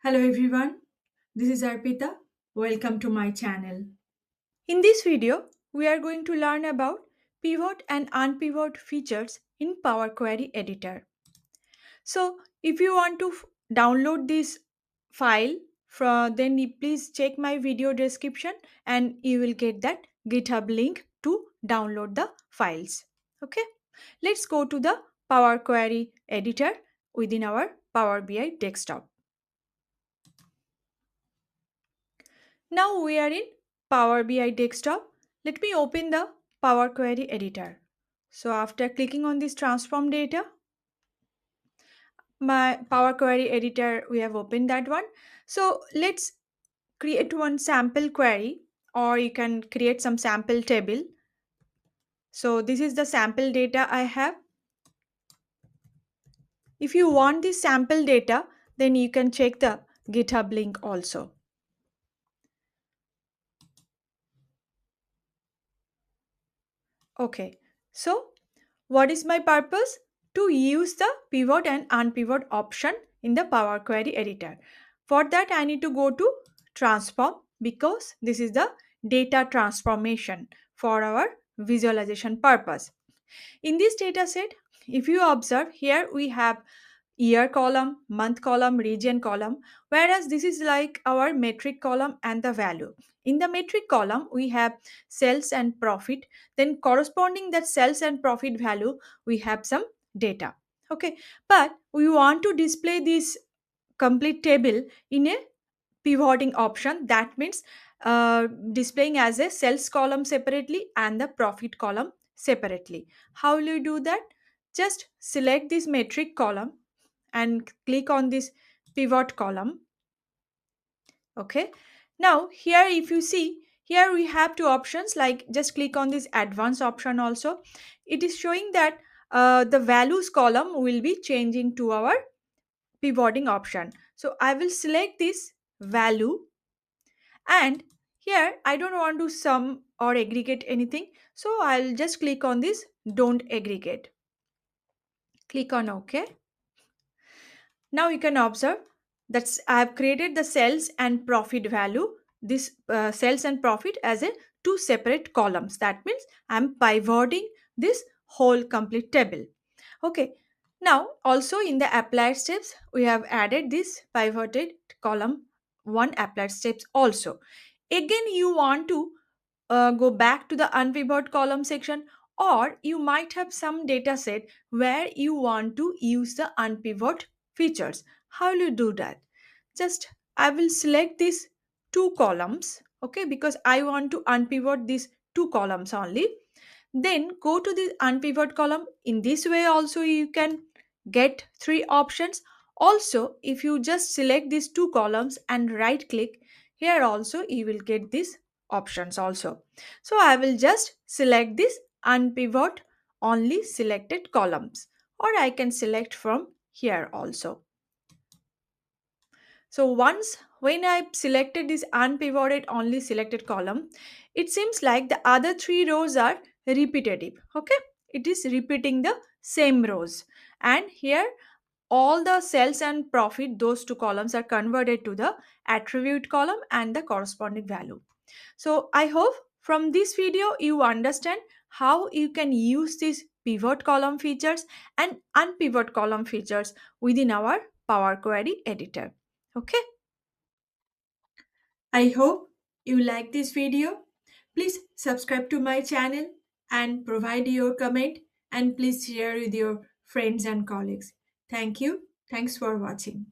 Hello everyone, this is Arpita. Welcome to my channel. In this video, we are going to learn about pivot and unpivot features in Power Query Editor. So, if you want to download this file then please check my video description and you will get that GitHub link to download the files. Okay, let's go to the Power Query Editor within our Power BI desktop. Now we are in Power BI desktop. Let me open the Power Query editor. So after clicking on this transform data, my Power Query editor, we have opened that one. So let's create one sample query, or you can create some sample table. So this is the sample data I have. If you want this sample data, then you can check the GitHub link also. Okay, so what is my purpose? To use the pivot and unpivot option in the Power Query editor. For that, I need to go to transform because this is the data transformation for our visualization purpose. In this data set, if you observe here, we have year column, month column, region column, whereas this is like our metric column and the value. In the metric column, we have sales and profit. Then corresponding that sales and profit value, we have some data. Okay, but we want to display this complete table in a pivoting option. That means displaying as a sales column separately and the profit column separately. How will you do that? Just select this metric column and click on this pivot column. Okay, now here if you see, here we have two options, like just click on this advanced option also. It is showing that the values column will be changing to our pivoting option. So I will select this value, and here I don't want to sum or aggregate anything, so I'll just click on this don't aggregate. Click on OK. Now you can observe that I have created the sales and profit value, this sales and profit as a two separate columns. That means I'm pivoting this whole complete table. Okay. Now also in the applied steps, we have added this pivoted column one applied steps also. Again, you want to go back to the unpivot column section, or you might have some data set where you want to use the unpivot features. How will you do that? Just I will select these two columns, okay, because I want to unpivot these two columns only. Then go to the unpivot column. In this way also you can get three options. Also, if you just select these two columns and right click, here also you will get these options also. So I will just select this unpivot only selected columns, or I can select from here also. So once when I selected this unpivoted only selected column, it seems like the other three rows are repetitive. Okay, it is repeating the same rows, and here all the sales and profit, those two columns are converted to the attribute column and the corresponding value. So I hope from this video you understand how you can use these pivot column features and unpivot column features within our Power Query editor. Okay, I hope you like this video. Please subscribe to my channel and provide your comment, and please share with your friends and colleagues. Thank you. Thanks for watching.